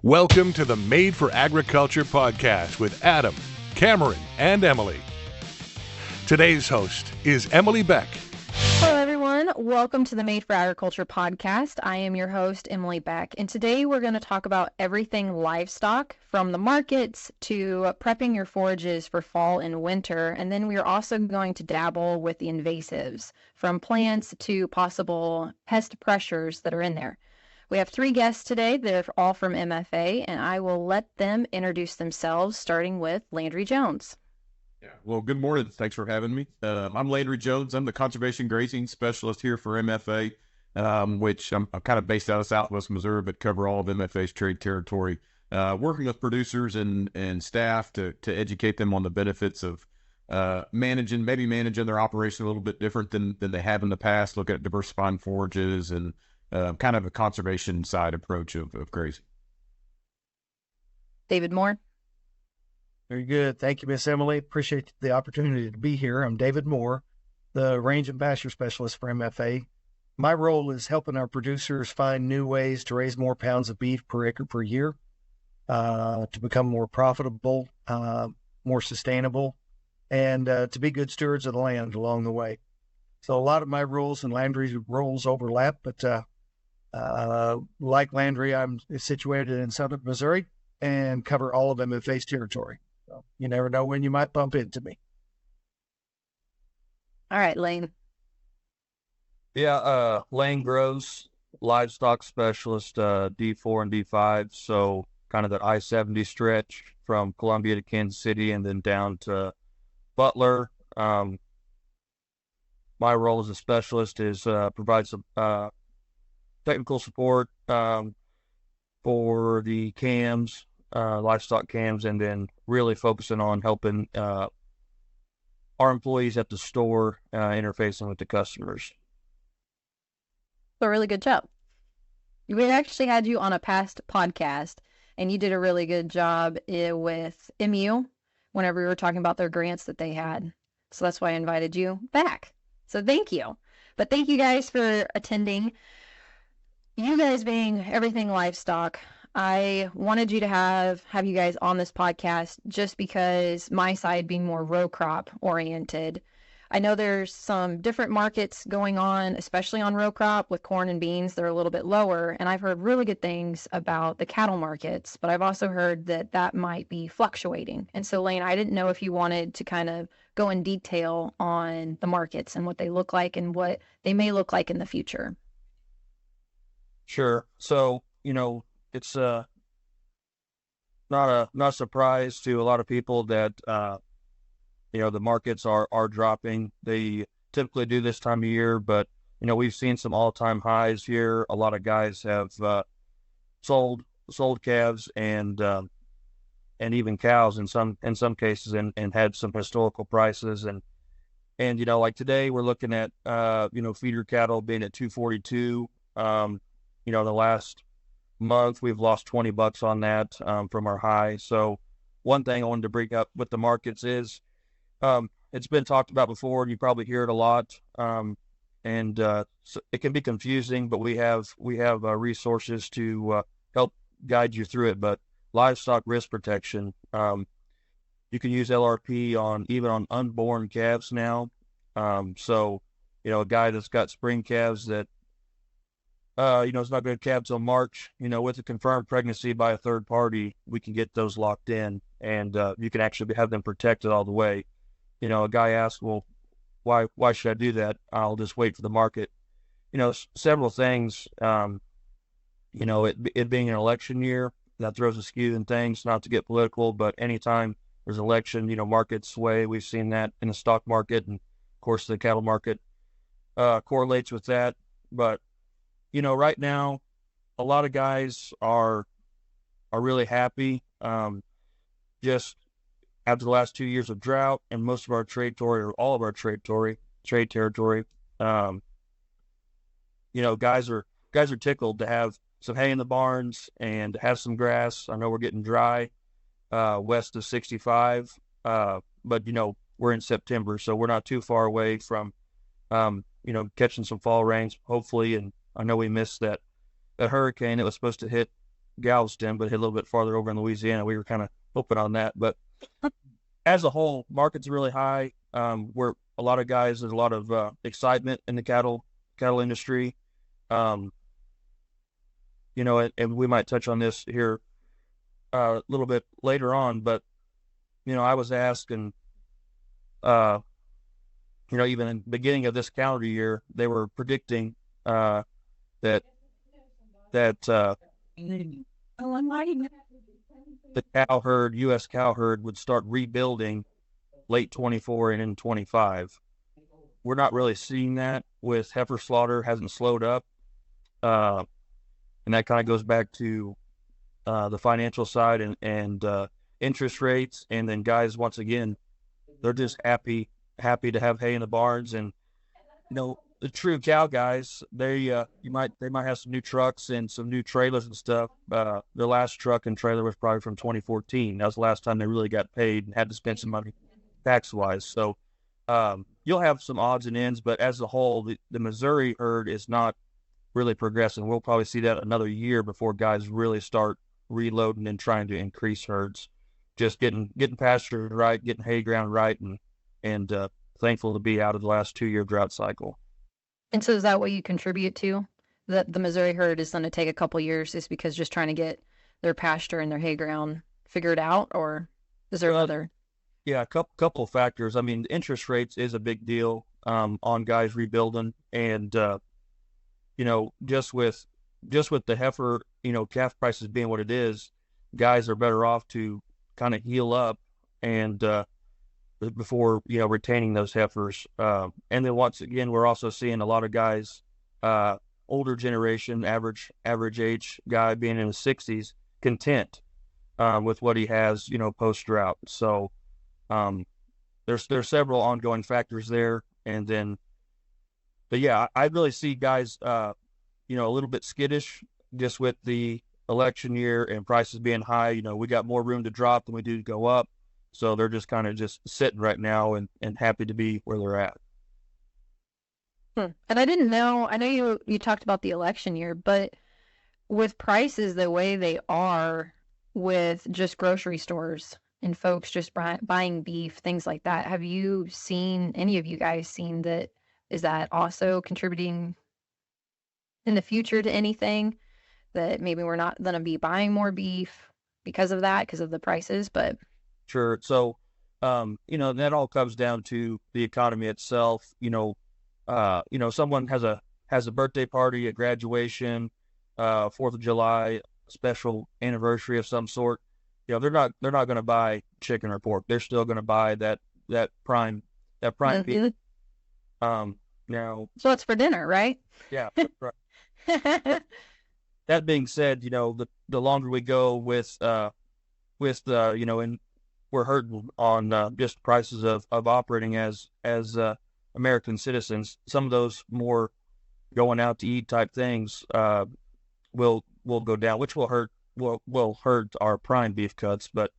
Welcome to the Made for Agriculture podcast with Adam, Cameron, and Emily. Today's host is Emily Beck. Hello, everyone. Welcome to the Made for Agriculture podcast. I am your host, Emily Beck, and today we're going to talk about everything livestock, from the markets to prepping your forages for fall and winter, and then we are also going to dabble with the invasives, from plants to possible pest pressures that are in there. We have three guests today. They're all from MFA, and I will let them introduce themselves, starting with Landry Jones. Yeah. Well, good morning. Thanks for having me. I'm Landry Jones. I'm the conservation grazing specialist here for MFA, which I'm kind of based out of Southwest Missouri, but cover all of MFA's trade territory, working with producers and staff to educate them on the benefits of managing their operation a little bit different than they have in the past, look at diversifying forages and kind of a conservation side approach of grazing. David Moore. Very good. Thank you, Miss Emily. Appreciate the opportunity to be here. I'm David Moore, the range and pasture specialist for MFA. My role is helping our producers find new ways to raise more pounds of beef per acre per year, to become more profitable, more sustainable, and to be good stewards of the land along the way. So a lot of my roles and Landry's roles overlap, but like Landry, I'm situated in southern Missouri and cover all of MFA's territory. So you never know when you might bump into me. All right, Lane. Yeah, Lane Groce, livestock specialist, D4 and D5. So kind of that I-70 stretch from Columbia to Kansas City and then down to Butler. My role as a specialist is provide some technical support for the cams, livestock cams, and then really focusing on helping our employees at the store interfacing with the customers. So, a really good job. We actually had you on a past podcast, and you did a really good job with MU whenever we were talking about their grants that they had. So that's why I invited you back. So thank you. But thank you guys for attending. You guys being everything livestock, I wanted you to have you guys on this podcast just because my side being more row crop oriented. I know there's some different markets going on, especially on row crop with corn and beans. They're a little bit lower, and I've heard really good things about the cattle markets, but I've also heard that might be fluctuating. And so, Lane, I didn't know if you wanted to kind of go in detail on the markets and what they look like and what they may look like in the future. Sure. So, it's not a surprise to a lot of people that the markets are dropping. They typically do this time of year, but we've seen some all-time highs here. A lot of guys have sold calves and even cows in some cases and had some historical prices and like today we're looking at feeder cattle being at 242. The last month we've lost $20 on that from our high. So one thing I wanted to bring up with the markets is it's been talked about before and you probably hear it a lot. So it can be confusing, but we have resources to help guide you through it. But livestock risk protection, you can use LRP even on unborn calves now. So a guy that's got spring calves that it's not going to calve till March, with a confirmed pregnancy by a third party, we can get those locked in and you can actually have them protected all the way. A guy asks, well, why should I do that? I'll just wait for the market. Several things, it being an election year, that throws a skew in things, not to get political, but anytime there's an election, markets sway. We've seen that in the stock market, and of course the cattle market correlates with that. But right now, a lot of guys are really happy. Just after the last 2 years of drought and most of our trade territory, or all of our trade territory, guys are tickled to have some hay in the barns and have some grass. I know we're getting dry west of 65, but we're in September, so we're not too far away from catching some fall rains, hopefully. And I know we missed that hurricane that was supposed to hit Galveston, but hit a little bit farther over in Louisiana. We were kind of hoping on that. But as a whole, market's really high. Where a lot of guys, there's a lot of excitement in the cattle industry. And we might touch on this here a little bit later on, but I was asked, and even in the beginning of this calendar year, they were predicting that the U.S. cow herd would start rebuilding late 24 and in 25. We're not really seeing that with heifer slaughter, hasn't slowed up. And that kind of goes back to the financial side and interest rates. And then guys, once again, they're just happy to have hay in the barns. And, the true cow guys, they might have some new trucks and some new trailers and stuff. Their last truck and trailer was probably from 2014. That was the last time they really got paid and had to spend some money tax-wise. So you'll have some odds and ends, but as a whole, the Missouri herd is not really progressing. We'll probably see that another year before guys really start reloading and trying to increase herds. Just getting pasture right, getting hay ground right, and thankful to be out of the last 2-year drought cycle. And so is that what you contribute to? That the Missouri herd is going to take a couple years is because just trying to get their pasture and their hay ground figured out, or is there other? Yeah, a couple of factors. I mean, the interest rates is a big deal on guys rebuilding, and just with the heifer, calf prices being what it is, guys are better off to kind of heal up and before retaining those heifers. And then once again, we're also seeing a lot of guys, older generation, average age guy being in his 60s, content with what he has, post drought. So there's several ongoing factors there, and then, but yeah, I really see guys, a little bit skittish just with the election year and prices being high. We got more room to drop than we do to go up. So they're just kind of just sitting right now and happy to be where they're at. And I didn't know, I know you talked about the election year, but with prices the way they are with just grocery stores and folks just buying beef, things like that, have you seen, any of you guys seen that, is that also contributing in the future to anything, that maybe we're not going to be buying more beef because of that, because of the prices? But sure. So, that all comes down to the economy itself. Someone has a birthday party, a graduation, 4th of July, special anniversary of some sort. They're not going to buy chicken or pork. They're still going to buy that prime beef. Now, so it's for dinner, right? Yeah. Right. That being said, the longer we go with and we're hurting on just prices of operating as American citizens. Some of those more going out to eat type things will go down, which will hurt our prime beef cuts. But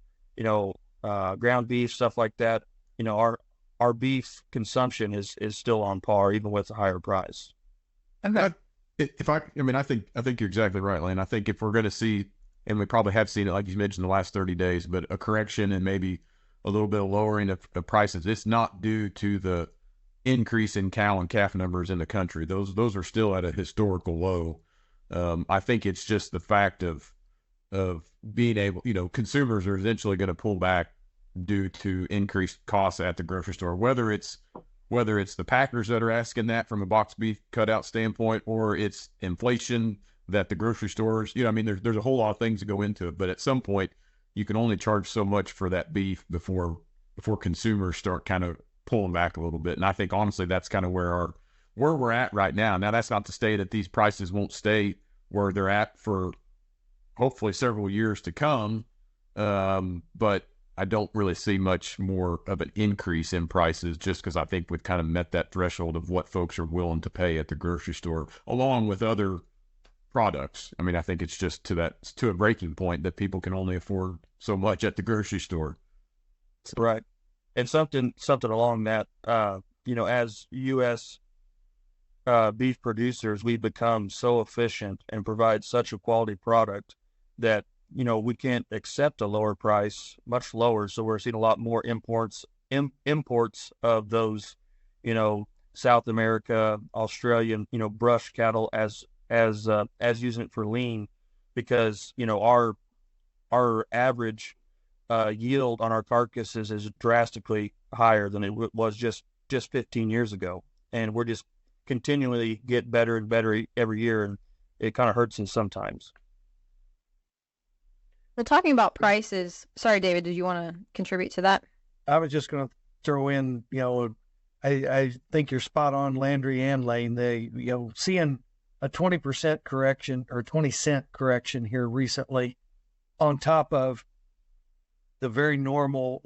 ground beef, stuff like that, our beef consumption is still on par even with a higher price. Okay. I think you're exactly right, Lane. I think if we're going to see, and we probably have seen it, like you mentioned, the last 30 days, but a correction and maybe a little bit of lowering of prices, it's not due to the increase in cow and calf numbers in the country. Those are still at a historical low. I think it's just the fact of being able, consumers are eventually going to pull back due to increased costs at the grocery store, whether it's the packers that are asking that from a box beef cutout standpoint, or it's inflation that the grocery stores, there's a whole lot of things that go into it. But at some point, you can only charge so much for that beef before consumers start kind of pulling back a little bit. And I think honestly, that's kind of where we're at right now. Now, that's not to say that these prices won't stay where they're at for hopefully several years to come. But I don't really see much more of an increase in prices, just because I think we've kind of met that threshold of what folks are willing to pay at the grocery store, along with other products. I think it's just to a breaking point that people can only afford so much at the grocery store. Right. And something along that, as U.S. Beef producers, we've become so efficient and provide such a quality product that, we can't accept a lower price, much lower. So we're seeing a lot more imports of those, South America, Australian, brush cattle as using it for lean, because, our average yield on our carcasses is drastically higher than it was just 15 years ago. And we're just continually get better and better every year. And it kind of hurts us sometimes. Well, talking about prices, sorry, David, did you want to contribute to that? I was just going to throw in, I think you're spot on, Landry and Lane. They, seeing a 20% correction or 20-cent correction here recently, on top of the very normal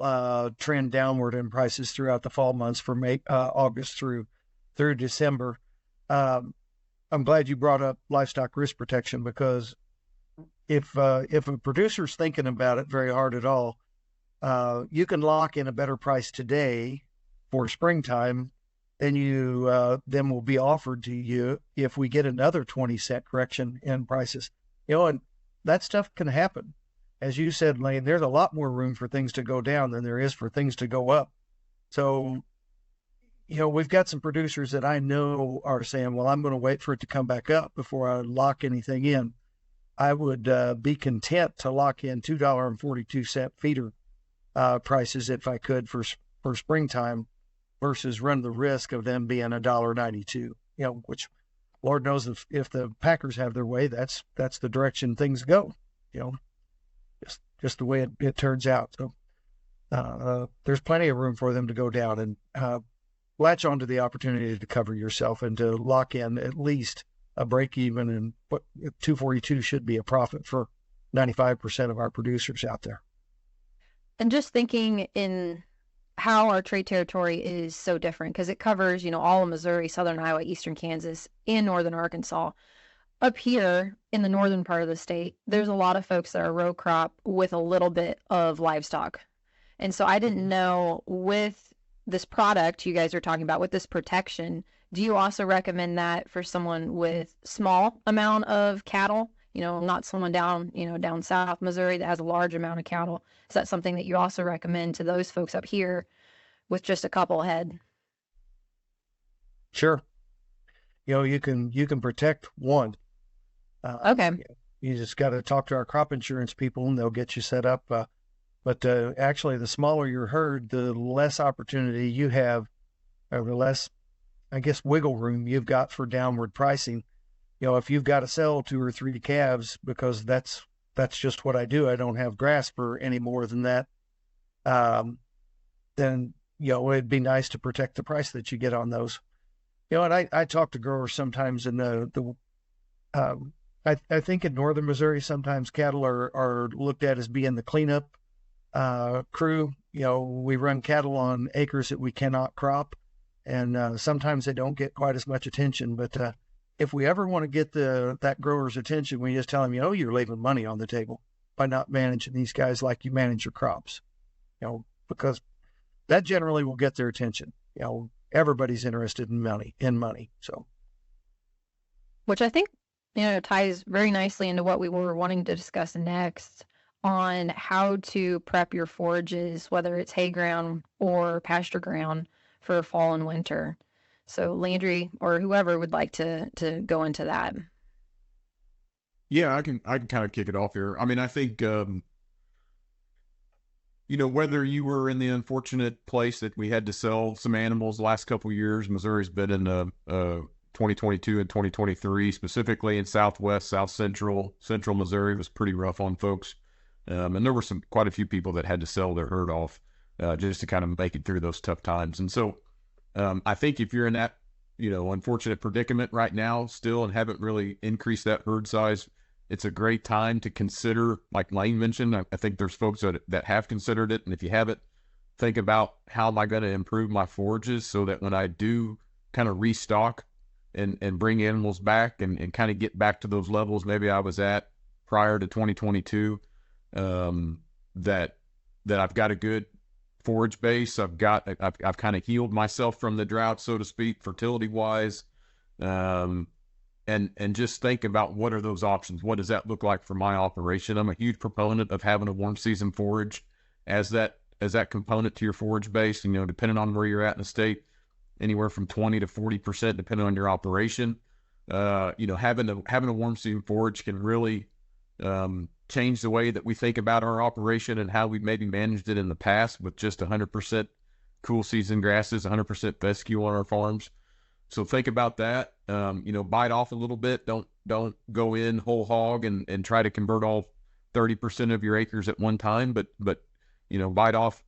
trend downward in prices throughout the fall months from August through December. I'm glad you brought up livestock risk protection, because if a producer's thinking about it very hard at all, you can lock in a better price today for springtime than then will be offered to you if we get another 20-cent correction in prices. And that stuff can happen. As you said, Lane, there's a lot more room for things to go down than there is for things to go up. So, we've got some producers that I know are saying, well, I'm going to wait for it to come back up before I lock anything in. I would be content to lock in $2.42 feeder prices if I could for springtime, versus run the risk of them being $1.92. Which Lord knows if the Packers have their way, that's the direction things go. Just the way it turns out. So there's plenty of room for them to go down, and latch onto the opportunity to cover yourself and to lock in at least a break even, and what 242 should be a profit for 95% of our producers out there. And just thinking in how our trade territory is so different, because it covers, all of Missouri, southern Iowa, eastern Kansas, and northern Arkansas. Up here in the northern part of the state, there's a lot of folks that are row crop with a little bit of livestock. And so I didn't know, with this product you guys are talking about, with this protection, do you also recommend that for someone with small amount of cattle? Not someone down south Missouri that has a large amount of cattle. Is that something that you also recommend to those folks up here with just a couple head? Sure. You can protect one. Okay. You just got to talk to our crop insurance people, and they'll get you set up. But actually, the smaller your herd, the less opportunity you have, or the less, I guess, wiggle room you've got for downward pricing. If you've got to sell 2 or 3 calves because that's just what I do, I don't have grass for any more than that, then, it'd be nice to protect the price that you get on those. And I talk to growers sometimes, and I think in northern Missouri, sometimes cattle are looked at as being the cleanup crew. We run cattle on acres that we cannot crop, and sometimes they don't get quite as much attention. But if we ever want to get that grower's attention, we just tell them, you're leaving money on the table by not managing these guys like you manage your crops. Because that generally will get their attention. Everybody's interested in money. So, which I think ties very nicely into what we were wanting to discuss next, on how to prep your forages, whether it's hay ground or pasture ground, for fall and winter. So Landry or whoever would like to go into that. Yeah, I can kind of kick it off here. I mean, I think whether you were in the unfortunate place that we had to sell some animals the last couple of years, Missouri's been in 2022 and 2023, specifically in south central Missouri, was pretty rough on folks. And there were quite a few people that had to sell their herd off just to kind of make it through those tough times. And so I think if you're in that, unfortunate predicament right now still, and haven't really increased that herd size, it's a great time to consider, like Lane mentioned. I think there's folks that have considered it. And if you haven't, think about, how am I going to improve my forages so that when I do kind of restock and bring animals back and kind of get back to those levels maybe I was at prior to 2022, that I've got a good forage base. I've kind of healed myself from the drought, so to speak, fertility wise. and just think about what are those options. What does that look like for my operation? I'm a huge proponent of having a warm season forage as that component to your forage base. You know, depending on where you're at in the state, anywhere from 20 to 40%, depending on your operation. You know, having a warm season forage can really change the way that we think about our operation and how we maybe managed it in the past with just 100% cool season grasses, 100% fescue on our farms. So think about that. You know, bite off a little bit. Don't go in whole hog and try to convert all 30% of your acres at one time, but you know, bite off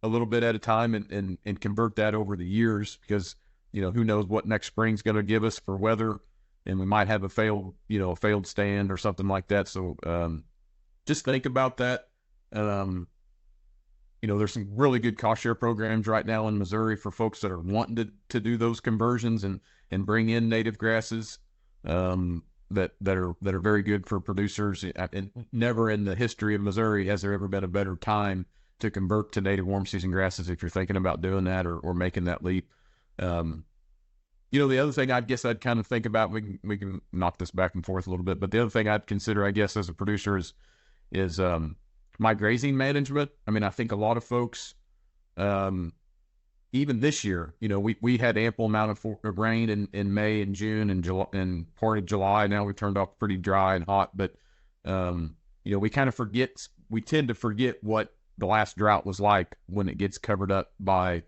a little bit at a time and convert that over the years, because, you know, who knows what next spring's going to give us for weather, and we might have a failed stand or something like that. So just think about that. You know, there's some really good cost share programs right now in Missouri for folks that are wanting to do those conversions and bring in native grasses that are very good for producers. And never in the history of Missouri has there ever been a better time to convert to native warm season grasses if you're thinking about doing that or making that leap. You know, the other thing I guess I'd kind of think about, we can knock this back and forth a little bit, but the other thing I'd consider, I guess, as a producer is my grazing management. I mean, I think a lot of folks, even this year, you know, we had ample amount of rain in May and June and July and part of July. Now we've turned off pretty dry and hot, but you know, we tend to forget what the last drought was like when it gets covered up by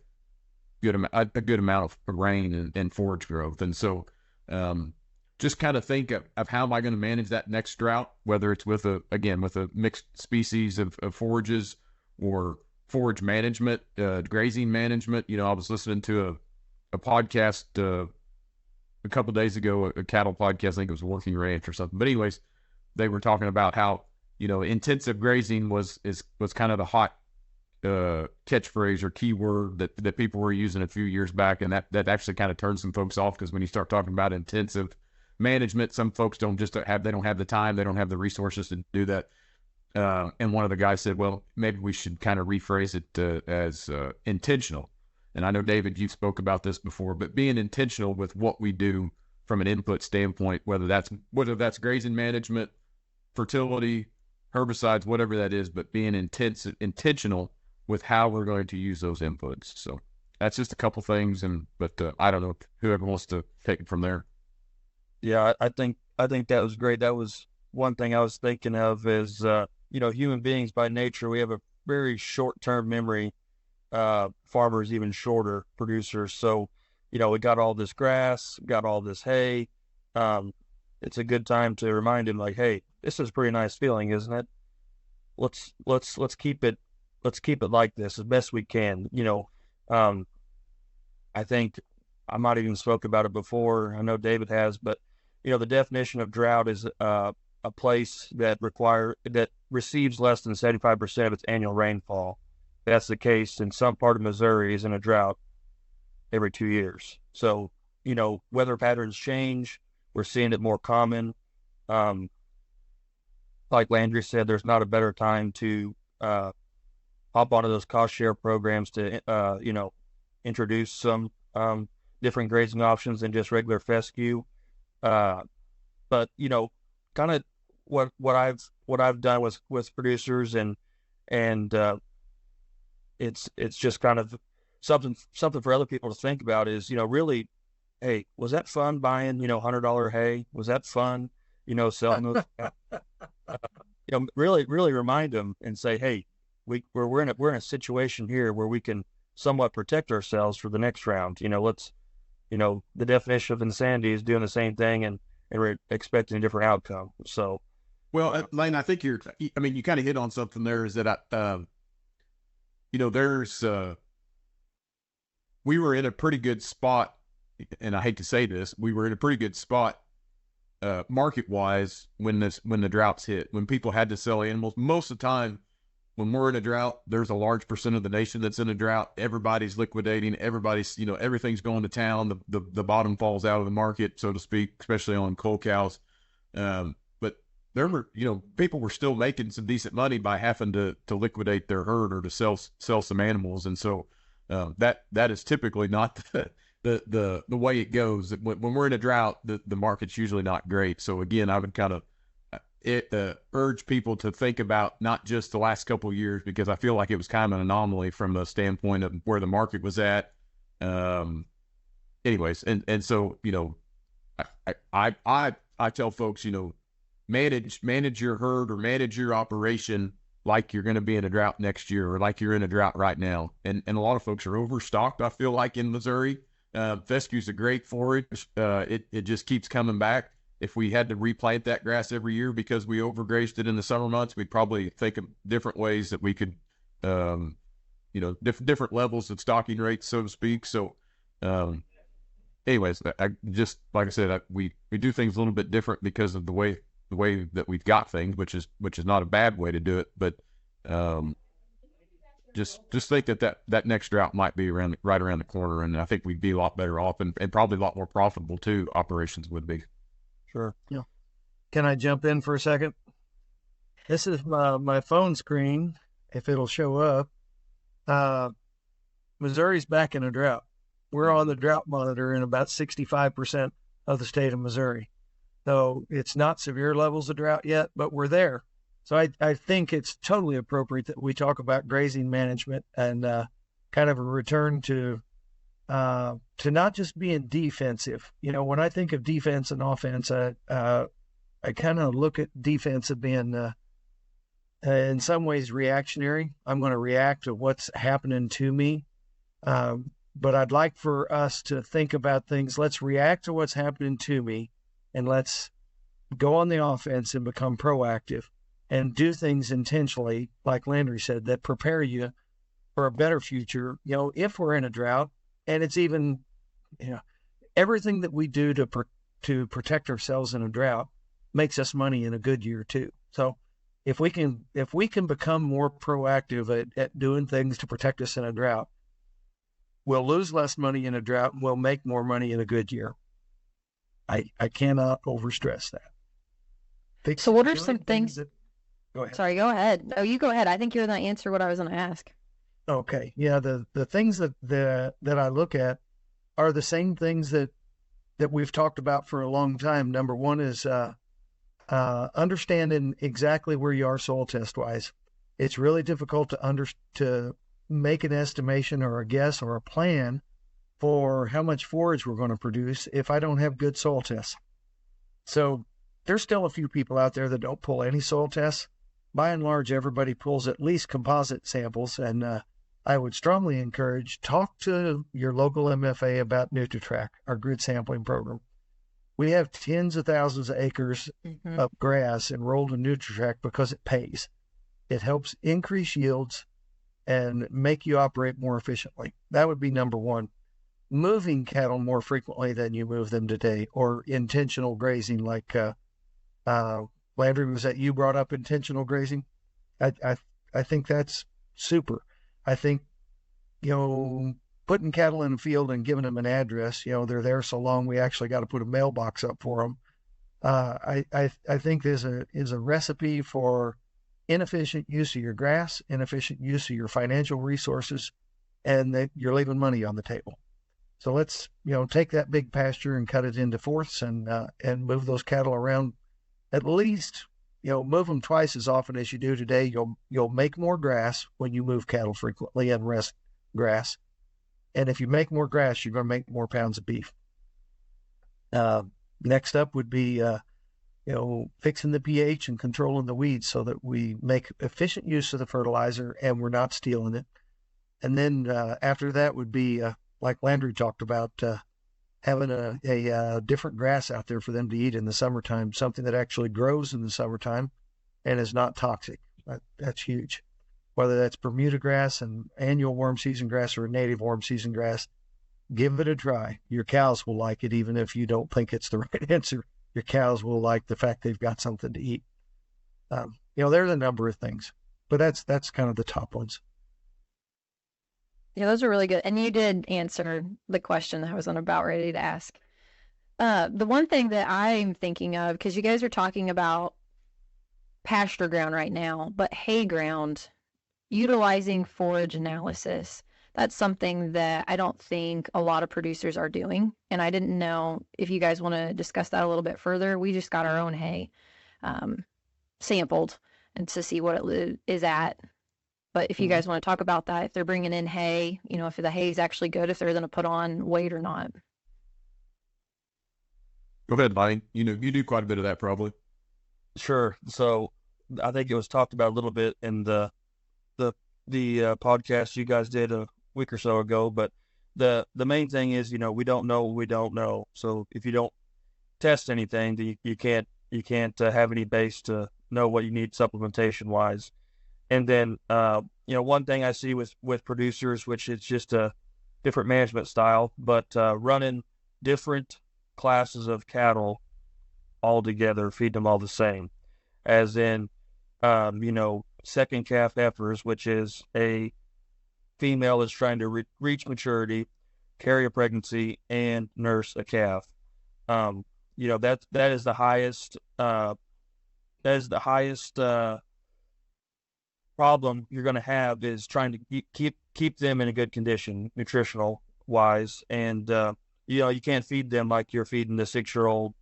a good amount of rain and forage growth. And so just kind of think of how am I going to manage that next drought, whether it's with a mixed species of forages or forage management, grazing management. You know, I was listening to a podcast a couple of days ago, a cattle podcast. I think it was Working Ranch or something. But anyways, they were talking about how, you know, intensive grazing was kind of the hot catchphrase or keyword that people were using a few years back, and that actually kind of turns some folks off, because when you start talking about intensive management, some folks don't have the time, they don't have the resources to do that. And one of the guys said, well, maybe we should kind of rephrase it as intentional. And I know, David, you spoke about this before, but being intentional with what we do from an input standpoint, whether that's grazing management, fertility, herbicides, whatever that is, but being intentional with how we're going to use those inputs. So that's just a couple things, but I don't know, whoever wants to take it from there. Yeah, I think that was great. That was one thing I was thinking of is, you know, human beings by nature, we have a very short-term memory. Farmers even shorter, producers. So, you know, we got all this grass, got all this hay. It's a good time to remind him, like, hey, this is a pretty nice feeling, isn't it? Let's keep it like this as best we can. You know, I think I might have even spoke about it before. I know David has, but you know, the definition of drought is a place that receives less than 75% of its annual rainfall. That's the case in some part of Missouri is in a drought every 2 years. So, you know, weather patterns change. We're seeing it more common. Like Landry said, there's not a better time to hop onto those cost share programs to, you know, introduce some different grazing options than just regular fescue. But you know, kind of what I've done with producers and it's just kind of something for other people to think about is, you know, really, hey, was that fun buying, you know, $100 hay? Was that fun, you know, selling those? You know, really remind them and say, hey, we're in a situation here where we can somewhat protect ourselves for the next round. You know, the definition of insanity is doing the same thing and we're expecting a different outcome. So, well, Lane, I think you kind of hit on something there, is that you know, we were in a pretty good spot, and I hate to say this, we were in a pretty good spot market wise when the droughts hit, when people had to sell animals. Most of the time, when we're in a drought, there's a large percent of the nation that's in a drought. Everybody's liquidating. Everybody's, you know, everything's going to town. The bottom falls out of the market, so to speak, especially on cull cows. But there were, you know, people were still making some decent money by having to liquidate their herd or to sell some animals. And so that is typically not the way it goes. When we're in a drought, the market's usually not great. So again, I would kind of urge people to think about not just the last couple of years, because I feel like it was kind of an anomaly from a standpoint of where the market was at. Anyways, and so, you know, I tell folks, you know, manage your herd or manage your operation like you're going to be in a drought next year, or like you're in a drought right now. And a lot of folks are overstocked, I feel like, in Missouri. Fescue's a great forage. It just keeps coming back. If we had to replant that grass every year because we overgrazed it in the summer months, we'd probably think of different ways that we could, you know, different levels of stocking rates, so to speak. So, anyways, I just, like I said, we do things a little bit different because of the way that we've got things, which is not a bad way to do it. But just think that next drought might be right around the corner, and I think we'd be a lot better off, and probably a lot more profitable too. Operations would be. Sure. Yeah. Can I jump in for a second? This is my phone screen, if it'll show up. Missouri's back in a drought. We're on the drought monitor in about 65% of the state of Missouri. So it's not severe levels of drought yet, but we're there. So I think it's totally appropriate that we talk about grazing management and kind of a return to not just being defensive. You know, when I think of defense and offense, I kind of look at defense as being in some ways reactionary. I'm going to react to what's happening to me. But I'd like for us to think about things. Let's react to what's happening to me, and let's go on the offense and become proactive and do things intentionally, like Landry said, that prepare you for a better future. You know, if we're in a drought, and it's even, you know, everything that we do to protect ourselves in a drought makes us money in a good year too. So if we can become more proactive at doing things to protect us in a drought, we'll lose less money in a drought and we'll make more money in a good year. I cannot overstress that. So what are some things? Go ahead. Sorry, go ahead. No, you go ahead. I think you're going to answer what I was going to ask. Okay. Yeah. The things that I look at are the same things that we've talked about for a long time. Number one is understanding exactly where you are soil test wise. It's really difficult to make an estimation or a guess or a plan for how much forage we're going to produce if I don't have good soil tests. So there's still a few people out there that don't pull any soil tests. By and large, everybody pulls at least composite samples, and I would strongly encourage, talk to your local MFA about NutriTrack, our grid sampling program. We have tens of thousands of acres of grass enrolled in NutriTrack because it pays. It helps increase yields and make you operate more efficiently. That would be number one. Moving cattle more frequently than you move them today, or intentional grazing, like Landry, was that you brought up intentional grazing? I think that's super. I think, you know, putting cattle in a field and giving them an address, you know, they're there so long we actually got to put a mailbox up for them. I think is a recipe for inefficient use of your grass, inefficient use of your financial resources, and that you're leaving money on the table. So let's, you know, take that big pasture and cut it into fourths and move those cattle around. At least, you know, move them twice as often as you do today. You'll make more grass when you move cattle frequently and rest grass. And if you make more grass, you're going to make more pounds of beef. Next up would be, you know, fixing the pH and controlling the weeds so that we make efficient use of the fertilizer and we're not stealing it. And then after that would be, like Landry talked about, having a different grass out there for them to eat in the summertime, something that actually grows in the summertime and is not toxic. That's huge. Whether that's Bermuda grass, an annual warm season grass, or a native warm season grass, give it a try. Your cows will like it, even if you don't think it's the right answer. Your cows will like the fact they've got something to eat. You know, there's a number of things, but that's kind of the top ones. Yeah, those are really good. And you did answer the question that I was about ready to ask. The one thing that I'm thinking of, because you guys are talking about pasture ground right now, but hay ground, utilizing forage analysis. that's something that I don't think a lot of producers are doing. And I didn't know if you guys want to discuss that a little bit further. We just got our own hay sampled and to see what it is at. But if you guys want to talk about that, if they're bringing in hay, if the hay is actually good, if they're going to put on weight or not. Go ahead, Lane. You do quite a bit of that probably. Sure. So I think it was talked about a little bit in the podcast you guys did a week or so ago, but the main thing is, we don't know what we don't know. So if you don't test anything, you can't have any base to know what you need supplementation wise. And then one thing I see with producers, which is just a different management style, but running different classes of cattle all together, feed them all the same, as in second calf heifers, which is a female is trying to reach maturity, carry a pregnancy, and nurse a calf. That is the highest problem you're going to have, is trying to keep them in a good condition, nutritional wise, and you can't feed them like you're feeding the 6-year-old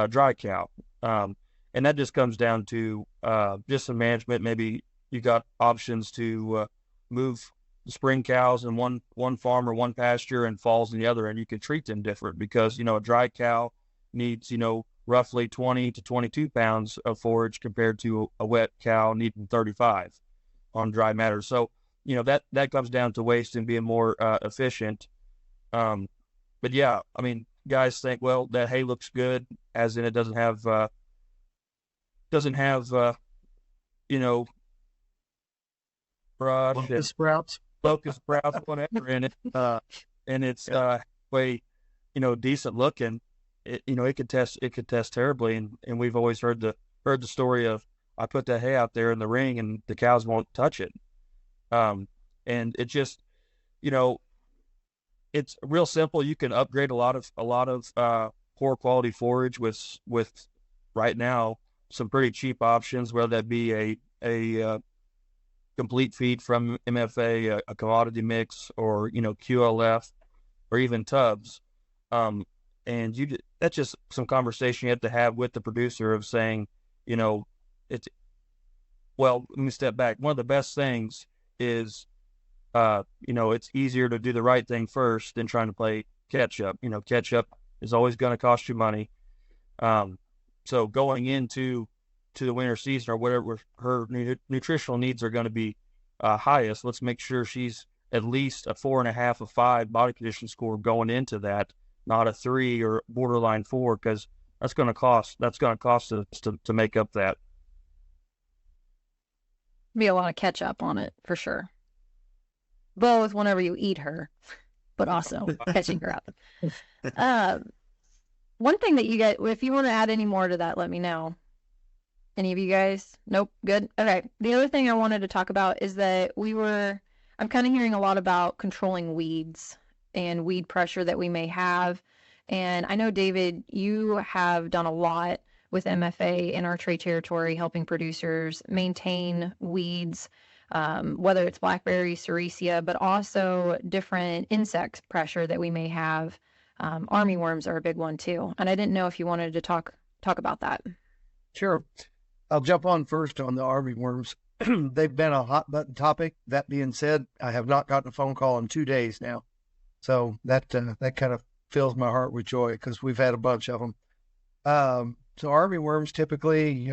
dry cow. And that just comes down to just some management. Maybe you got options to move the spring cows in one farm or one pasture and falls in the other, and you can treat them different because, a dry cow needs, roughly 20 to 22 pounds of forage compared to a wet cow needing 35 on dry matter. So, that comes down to waste and being more efficient. But yeah, I mean, guys think, well, that hay looks good, as in it doesn't have brush, locust sprouts, whatever in it, and it's way, decent looking. It could test terribly, and we've always heard the story of, I put that hay out there in the ring and the cows won't touch it, and it just, it's real simple. You can upgrade a lot of poor quality forage with right now some pretty cheap options, whether that be a complete feed from MFA, a commodity mix, or QLF, or even tubs. And that's just some conversation you have to have with the producer of saying, let me step back. One of the best things is, it's easier to do the right thing first than trying to play catch up. Catch up is always going to cost you money. So going into the winter season, or whatever her nutritional needs are going to be highest, let's make sure she's at least a 4.5 or 5 body condition score going into that, not a 3 or borderline 4, because that's going to cost us to make up that. Be a lot of catch up on it for sure. Both whenever you eat her, but also catching her up. One thing that you get, if you want to add any more to that, let me know. Any of you guys? Nope. Good. Okay. The other thing I wanted to talk about is that I'm kind of hearing a lot about controlling weeds and weed pressure that we may have. And I know, David, you have done a lot with MFA in our trade territory, helping producers maintain weeds, whether it's blackberry, sericea, but also different insect pressure that we may have. Armyworms are a big one too. And I didn't know if you wanted to talk about that. Sure. I'll jump on first on the armyworms. They've been a hot button topic. That being said, I have not gotten a phone call in 2 days now. So that kind of fills my heart with joy, because we've had a bunch of them. So armyworms typically,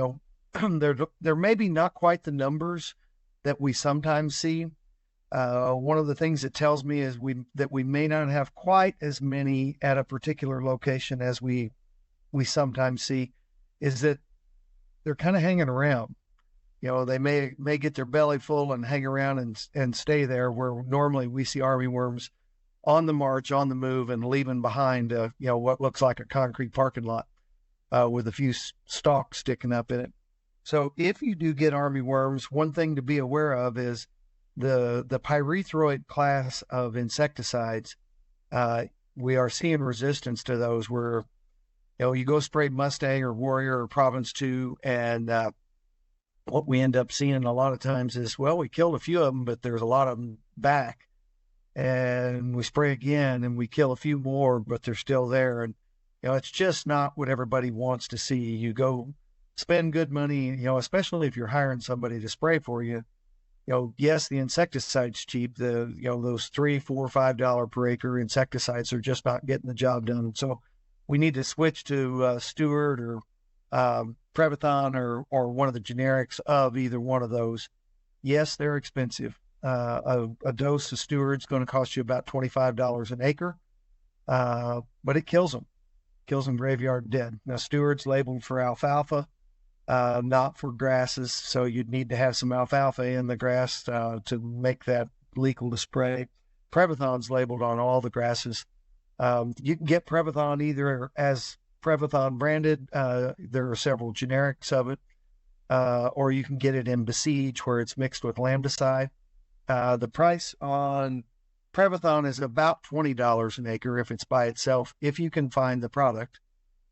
they're maybe not quite the numbers that we sometimes see. One of the things it tells me is that we may not have quite as many at a particular location as we sometimes see, is that they're kind of hanging around. They may get their belly full and hang around and stay there, where normally we see armyworms on the march, on the move, and leaving behind, what looks like a concrete parking lot with a few stalks sticking up in it. So if you do get armyworms, one thing to be aware of is the pyrethroid class of insecticides. We are seeing resistance to those, where you go spray Mustang or Warrior or Province 2, and what we end up seeing a lot of times is, well, we killed a few of them, but there's a lot of them back. and we spray again and we kill a few more, but they're still there. And, it's just not what everybody wants to see. You go spend good money, especially if you're hiring somebody to spray for you. Yes, the insecticide's cheap. Those $3, $4, $5 per acre insecticides are just not getting the job done. So we need to switch to Stewart or Prevathon or one of the generics of either one of those. Yes, they're expensive. A dose of Stewart's going to cost you about $25 an acre, but it kills them. Kills them graveyard dead. Now, Stewart's labeled for alfalfa, not for grasses, so you'd need to have some alfalfa in the grass to make that legal to spray. Prevathon's labeled on all the grasses. You can get Prevathon either as Prevathon branded, there are several generics of it, or you can get it in Besiege where it's mixed with lambdicide. The price on Prevathon is about $20 an acre if it's by itself, if you can find the product.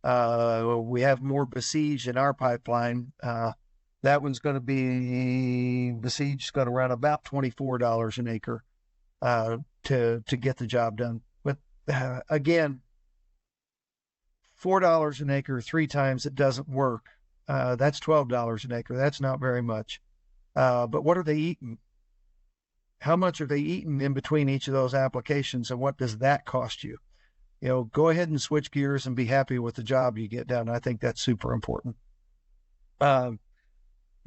We have more Besiege in our pipeline. That one's going to be, Besiege is going to run about $24 an acre to get the job done. But again, $4 an acre 3 times it doesn't work. That's $12 an acre. That's not very much. But what are they eating? How much are they eating in between each of those applications, and what does that cost you? Go ahead and switch gears and be happy with the job you get done. I think that's super important. You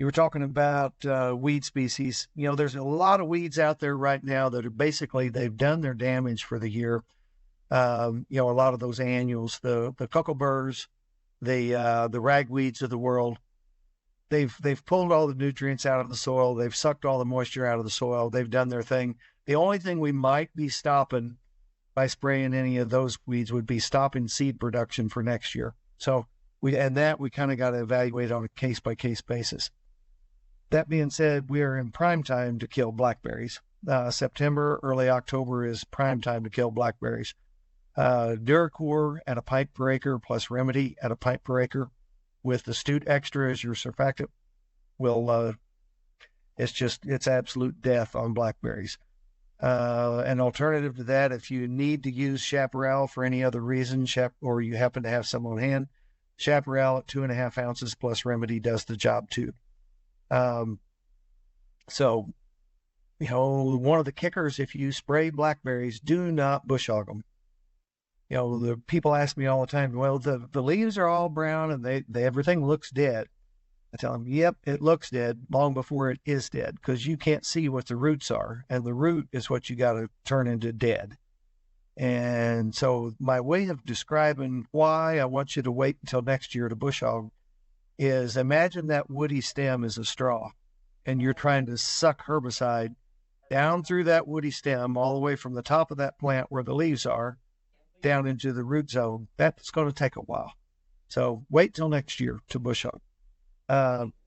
were talking about weed species. There's a lot of weeds out there right now that are basically, they've done their damage for the year. A lot of those annuals, the cuckleburs, the ragweeds of the world, they've pulled all the nutrients out of the soil. They've sucked all the moisture out of the soil. They've done their thing. The only thing we might be stopping by spraying any of those weeds would be stopping seed production for next year. So we kind of got to evaluate on a case by case basis. That being said, we are in prime time to kill blackberries. September, early October is prime time to kill blackberries. Duracor at a pint per acre plus Remedy at a pint per acre with Astute Extra as your surfactant it's absolute death on blackberries. An alternative to that, if you need to use chaparral for any other reason, or you happen to have some on hand, chaparral at 2.5 ounces plus Remedy does the job too. So, one of the kickers, if you spray blackberries, do not bush hog them. The people ask me all the time, well, the leaves are all brown and everything looks dead. I tell them, yep, it looks dead long before it is dead, because you can't see what the roots are, and the root is what you got to turn into dead. And so my way of describing why I want you to wait until next year to bush hog is, imagine that woody stem is a straw, and you're trying to suck herbicide down through that woody stem all the way from the top of that plant where the leaves are down into the root zone. That's going to take a while. So wait till next year to bush hog.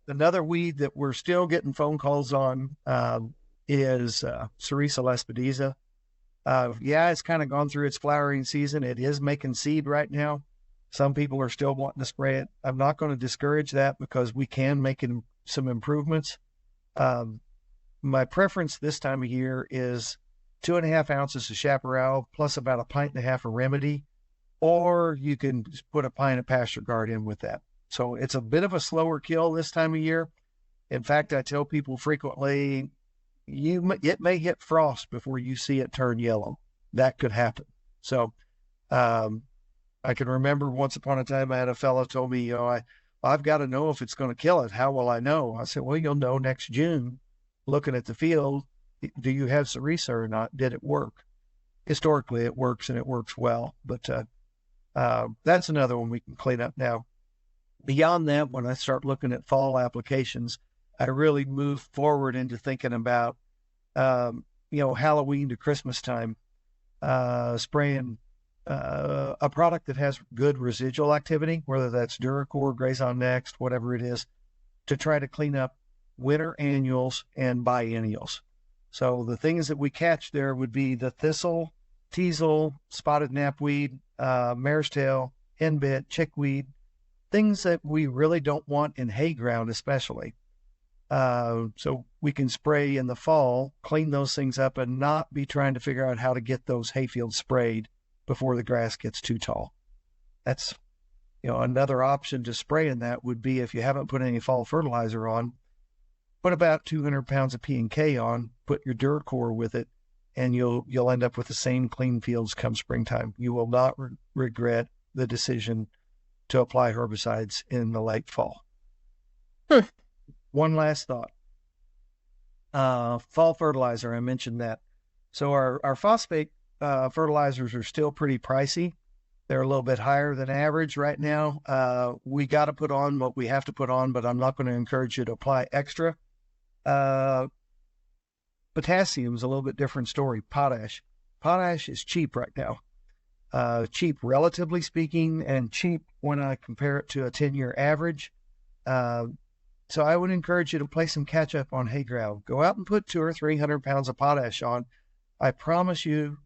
Another weed that we're still getting phone calls on is Cerisa lespedeza. It's kind of gone through its flowering season. It is making seed right now. Some people are still wanting to spray it. I'm not going to discourage that because we can make some improvements. My preference this time of year is 2.5 ounces of chaparral plus about 1.5 pints of Remedy, or you can put a pint of Pasture Guard in with that. So it's a bit of a slower kill this time of year. In fact, I tell people frequently, it may hit frost before you see it turn yellow. That could happen. So I can remember once upon a time I had a fellow told me, I've got to know if it's going to kill it. How will I know? I said, well, you'll know next June looking at the field. Do you have Cerisa or not? Did it work? Historically, it works, and it works well. But that's another one we can clean up now. Beyond that, when I start looking at fall applications, I really move forward into thinking about, Halloween to Christmas time, spraying a product that has good residual activity, whether that's Duracor, Grazing Next, whatever it is, to try to clean up winter annuals and biennials. So the things that we catch there would be the thistle, teasel, spotted knapweed, mare's tail, henbit, chickweed, things that we really don't want in hay ground especially. so we can spray in the fall, clean those things up, and not be trying to figure out how to get those hayfields sprayed before the grass gets too tall. That's, another option to spray in that would be, if you haven't put any fall fertilizer on, put about 200 pounds of P&K on, put your Duracore with it, and you'll end up with the same clean fields come springtime. You will not regret the decision to apply herbicides in the late fall. One last thought. Fall fertilizer, I mentioned that. So our phosphate fertilizers are still pretty pricey. They're a little bit higher than average right now. We got to put on what we have to put on, but I'm not going to encourage you to apply extra. Potassium's a little bit different story. Potash is cheap right now. Cheap relatively speaking, and cheap when I compare it to a 10-year average. So I would encourage you to play some catch up on hay ground. Go out and put 200 or 300 pounds of potash on. I promise you,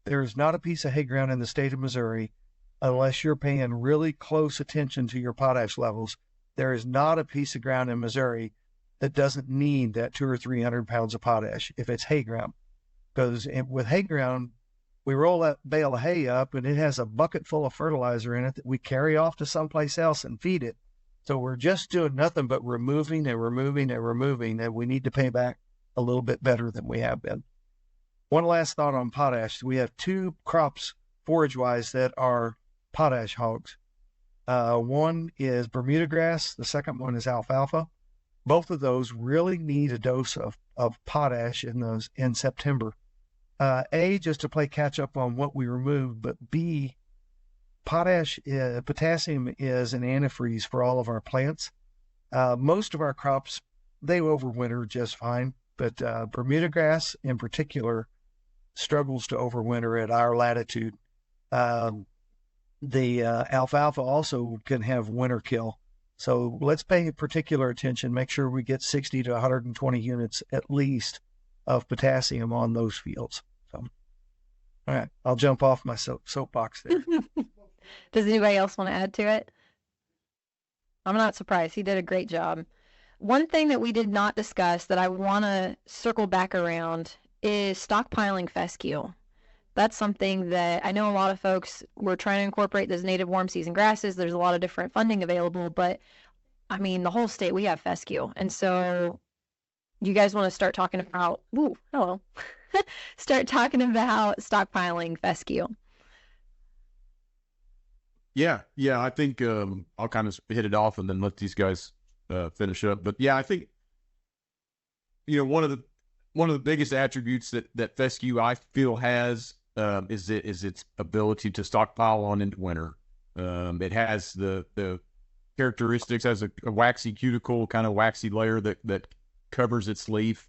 there's not a piece of hay ground in the state of Missouri, unless you're paying really close attention to your potash levels. There is not a piece of ground in Missouri that doesn't need that 200 or 300 pounds of potash if it's hay ground. Because with hay ground, we roll that bale of hay up and it has a bucket full of fertilizer in it that we carry off to someplace else and feed it. So we're just doing nothing but removing and removing and removing, and we need to pay back a little bit better than we have been. One last thought on potash. We have two crops forage-wise that are potash hogs. One is Bermuda grass. The second one is alfalfa. Both of those really need a dose of potash in September. A, just to play catch up on what we removed, but B, potassium is an antifreeze for all of our plants. Most of our crops, they overwinter just fine, but Bermuda grass in particular struggles to overwinter at our latitude. The alfalfa also can have winter kill. So let's pay particular attention, make sure we get 60 to 120 units at least of potassium on those fields. So, all right, I'll jump off my soapbox there. Does anybody else want to add to it? I'm not surprised. He did a great job. One thing that we did not discuss that I want to circle back around is stockpiling fescue. That's something that I know a lot of folks were trying to incorporate those native warm season grasses. There's a lot of different funding available, but I mean, the whole state, we have fescue. And so you guys want to start talking about, start talking about stockpiling fescue. Yeah. I think I'll kind of hit it off and then let these guys finish up. But yeah, I think one of the biggest attributes that fescue I feel has is its ability to stockpile on into winter. It has the characteristics as a waxy cuticle, kind of waxy layer that covers its leaf,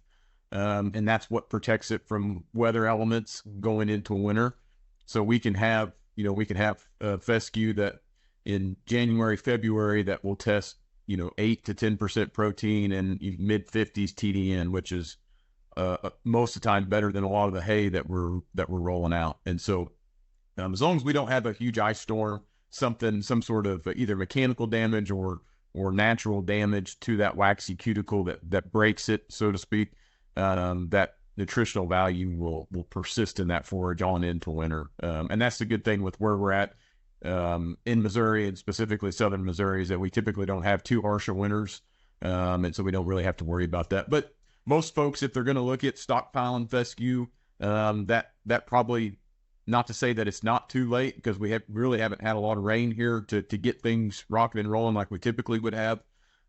and that's what protects it from weather elements going into winter. So we can have fescue that in January, February that will test 8 to 10% protein and mid 50s TDN, which is most of the time better than a lot of the hay that we're rolling out. And so as long as we don't have a huge ice storm, some sort of either mechanical damage or natural damage to that waxy cuticle that breaks it, so to speak, that nutritional value will persist in that forage on into winter. And that's the good thing with where we're at in Missouri, and specifically southern Missouri, is that we typically don't have too harsh of winters. And so we don't really have to worry about that. But most folks, if they're going to look at stockpiling fescue, that probably, not to say that it's not too late, because we really haven't had a lot of rain here to get things rocking and rolling like we typically would have.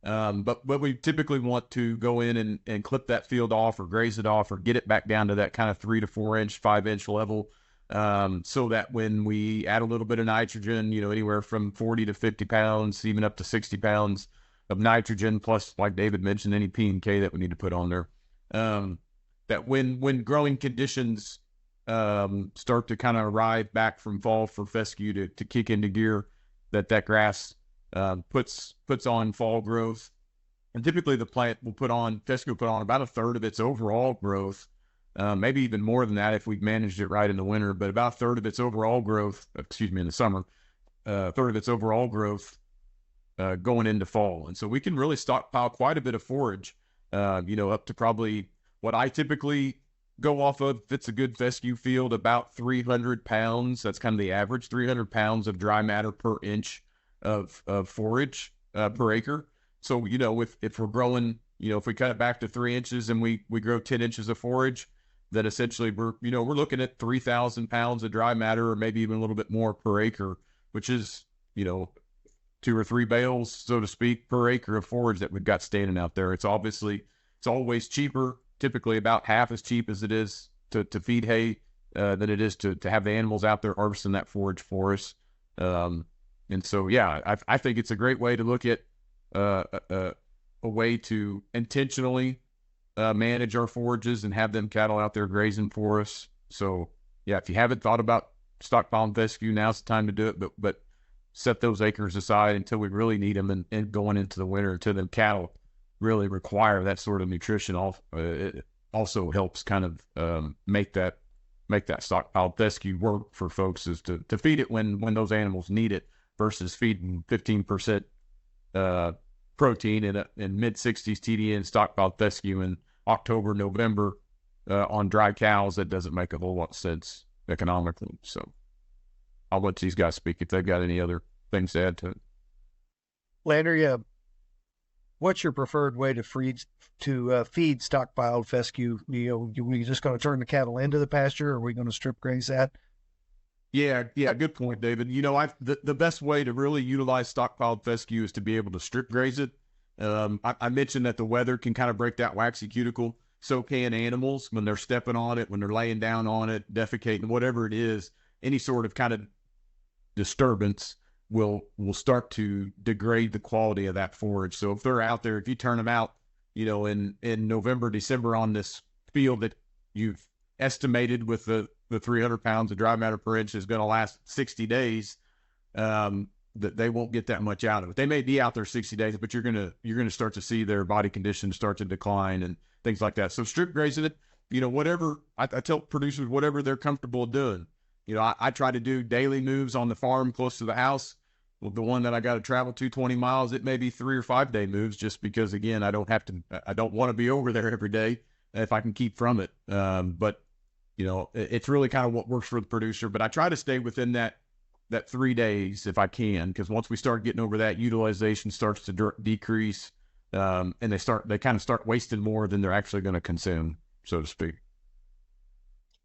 But we typically want to go in and clip that field off or graze it off or get it back down to that kind of 3 to 4 inch, 5 inch level, so that when we add a little bit of nitrogen, anywhere from 40 to 50 pounds, even up to 60 pounds of nitrogen, plus, like David mentioned, any P&K that we need to put on there, that when growing conditions start to kind of arrive back from fall for fescue to kick into gear, that grass puts on fall growth. And typically the plant fescue will put on about a third of its overall growth, maybe even more than that if we've managed it right in the winter, but about a third of its overall growth, in the summer, a third of its overall growth going into fall. And so we can really stockpile quite a bit of forage, up to probably what I typically go off of. If it's a good fescue field, about 300 pounds. That's kind of the average, 300 pounds of dry matter per inch of forage per acre. So, if we're growing, if we cut it back to 3 inches and we grow 10 inches of forage, then essentially we're looking at 3,000 pounds of dry matter, or maybe even a little bit more per acre, which is, 2 or 3 bales, so to speak, per acre of forage that we've got standing out there. It's always cheaper, typically about half as cheap as it is to feed hay than it is to have the animals out there harvesting that forage for us. And so, yeah, I think it's a great way to look at a way to intentionally manage our forages and have them cattle out there grazing for us. So, yeah, if you haven't thought about stockpiling fescue, now's the time to do it. But set those acres aside until we really need them, and going into the winter, until them cattle really require that sort of nutrition. It also helps kind of make that stockpiled fescue work for folks, is to feed it when those animals need it, versus feeding 15% protein in mid-60s TDN stockpiled fescue in October, November on dry cows. That doesn't make a whole lot of sense economically. So I'll let these guys speak if they've got any other things to add to it. Landry, what's your preferred way to feed stockpiled fescue? Are we just going to turn the cattle into the pasture, or are we going to strip graze that? Yeah, good point, David. The best way to really utilize stockpiled fescue is to be able to strip graze it. I mentioned that the weather can kind of break that waxy cuticle. So can animals when they're stepping on it, when they're laying down on it, defecating, whatever it is. Any sort of kind of disturbance will start to degrade the quality of that forage. So if they're out there, if you turn them out, in November, December on this field that you've estimated with the 300 pounds of dry matter per inch is going to last 60 days, that they won't get that much out of it. They may be out there 60 days, but you're gonna start to see their body condition start to decline and things like that. So strip grazing it, whatever, I tell producers, whatever they're comfortable doing. I try to do daily moves on the farm close to the house. Well, the one that I got to travel 20 miles, it may be 3 or 5 day moves, just because, again, I don't want to be over there every day if I can keep from it. But it's really kind of what works for the producer. But I try to stay within that 3 days if I can, because once we start getting over that, utilization starts to decrease, and they kind of start wasting more than they're actually going to consume, so to speak.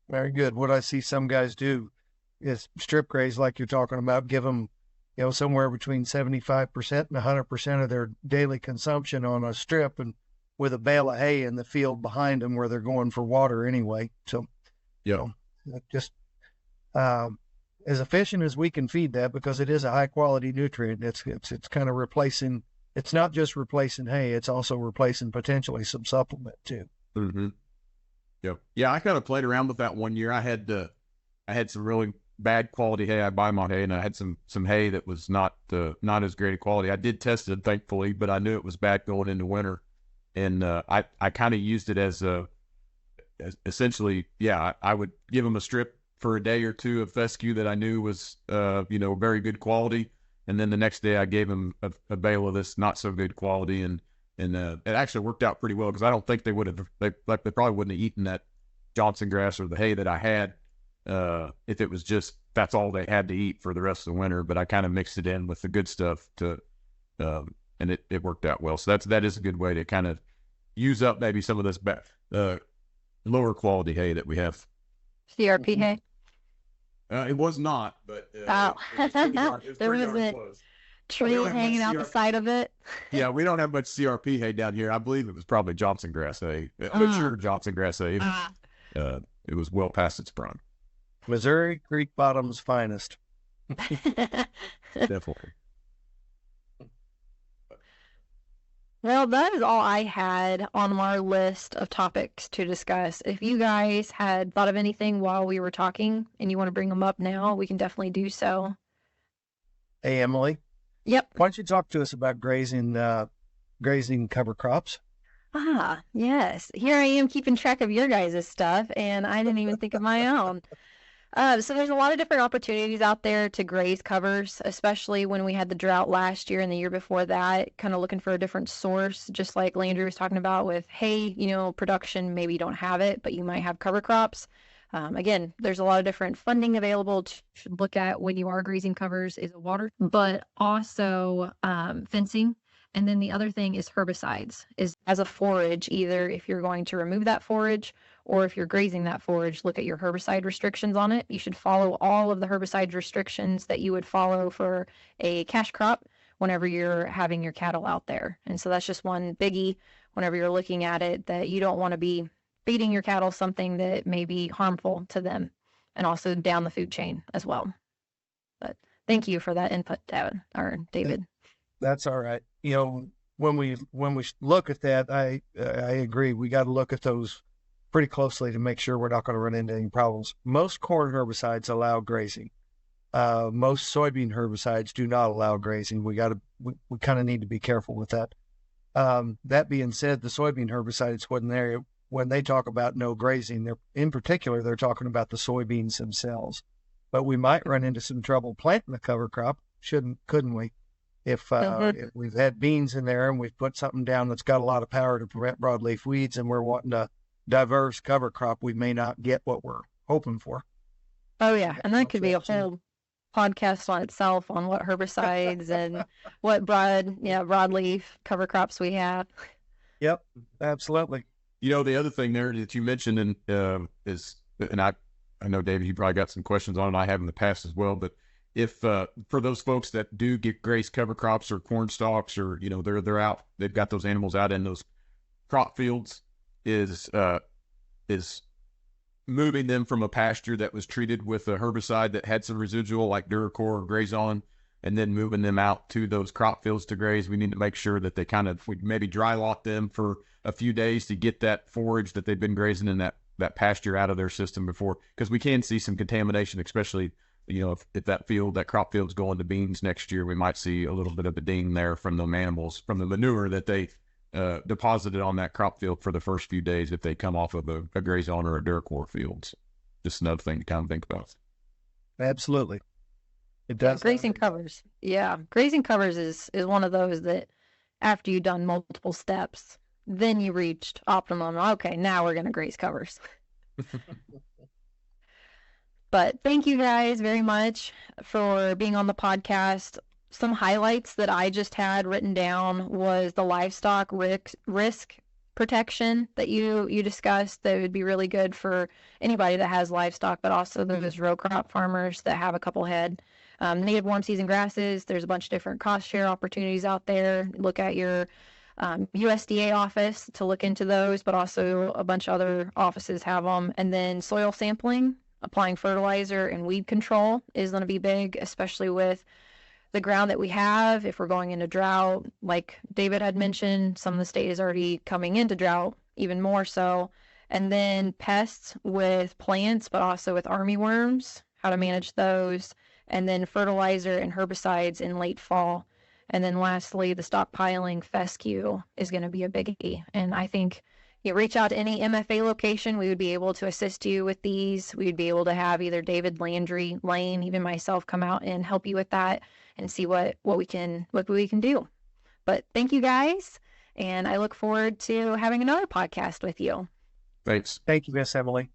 Very good. What I see some guys do is strip graze, like you're talking about, give them, somewhere between 75% and 100% of their daily consumption on a strip, and with a bale of hay in the field behind them where they're going for water anyway. So, just as efficient as we can feed that, because it is a high quality nutrient. It's kind of replacing. It's not just replacing hay; it's also replacing potentially some supplement too. Mm-hmm. Yep. Yeah, I kind of played around with that one year. I had some really bad quality hay. I buy my hay, and I had some hay that was not as great a quality. I did test it, thankfully, but I knew it was bad going into winter, and I kind of used it as essentially, I would give them a strip for a day or two of fescue that I knew was very good quality, and then the next day I gave them a bale of this not so good quality, and it actually worked out pretty well, because I don't think they probably wouldn't have eaten that Johnson grass or the hay that I had if it was just that's all they had to eat for the rest of the winter. But I kind of mixed it in with the good stuff and it worked out well. So that is a good way to kind of use up maybe some of this lower quality hay that we have. CRP hay? It was not, but there was a tree hanging out the side of it. Yeah, we don't have much CRP hay down here. I believe it was probably Johnson grass hay. I'm sure Johnson grass hay. It was well past its prime. Missouri Creek Bottom's finest. Definitely. Well, that is all I had on our list of topics to discuss. If you guys had thought of anything while we were talking and you want to bring them up now, we can definitely do so. Hey, Emily. Yep. Why don't you talk to us about grazing cover crops? Ah, yes. Here I am keeping track of your guys' stuff, and I didn't even think of my own. So there's a lot of different opportunities out there to graze covers, especially when we had the drought last year and the year before that, kind of looking for a different source, just like Landry was talking about with hay, production, maybe you don't have it, but you might have cover crops. Again, there's a lot of different funding available to look at when you are grazing covers is water, but also fencing. And then the other thing is herbicides, is as a forage, either if you're going to remove that forage or if you're grazing that forage, look at your herbicide restrictions on it. You should follow all of the herbicide restrictions that you would follow for a cash crop whenever you're having your cattle out there. And so that's just one biggie whenever you're looking at it, that you don't want to be feeding your cattle something that may be harmful to them, and also down the food chain as well. But thank you for that input, David. That's all right. When we look at that, I agree. We got to look at those pretty closely to make sure we're not going to run into any problems. Most corn herbicides allow grazing. Most soybean herbicides do not allow grazing. We kind of need to be careful with that. That being said, the soybean herbicides, when they talk about no grazing, they're talking about the soybeans themselves. But we might run into some trouble planting the cover crop, couldn't we? If we've had beans in there and we've put something down that's got a lot of power to prevent broadleaf weeds, and we're wanting a diverse cover crop, we may not get what we're hoping for. Oh yeah, and that could be a whole podcast on itself on what herbicides and what broadleaf cover crops we have. Yep, absolutely. The other thing there that you mentioned is, and I know, David, you probably got some questions on it. I have in the past as well, but if for those folks that do get graze cover crops or corn stalks, or they're out, they've got those animals out in those crop fields, is moving them from a pasture that was treated with a herbicide that had some residual like Duracor or Grazon, and then moving them out to those crop fields to graze. We need to make sure that we maybe dry lock them for a few days to get that forage that they've been grazing in that pasture out of their system before, because we can see some contamination, especially if that crop field's going to beans next year. We might see a little bit of a ding there from the animals, from the manure that they deposited on that crop field for the first few days if they come off of a Grazon or a Duracor field. Just another thing to kind of think about. Absolutely. It does. Grazing covers. Yeah. Grazing covers is one of those that after you've done multiple steps, then you reached optimum. Okay, now we're going to graze covers. But thank you guys very much for being on the podcast. Some highlights that I just had written down was the livestock risk protection that you discussed. That would be really good for anybody that has livestock, but also those row crop farmers that have a couple head. Native warm season grasses, there's a bunch of different cost share opportunities out there. Look at your USDA office to look into those, but also a bunch of other offices have them. And then soil sampling, applying fertilizer and weed control is going to be big, especially with the ground that we have. If we're going into drought, like David had mentioned, some of the state is already coming into drought, even more so. And then pests with plants, but also with armyworms, how to manage those. And then fertilizer and herbicides in late fall. And then lastly, the stockpiling fescue is going to be a biggie. And I think you reach out to any MFA location, we would be able to assist you with these. We would be able to have either David, Landry, Lane, even myself come out and help you with that and see what we can do. But thank you guys, and I look forward to having another podcast with you. Thanks. Thank you, Miss Emily.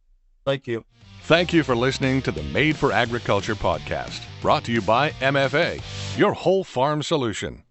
Thank you. Thank you for listening to the Made for Agriculture podcast, brought to you by MFA, your whole farm solution.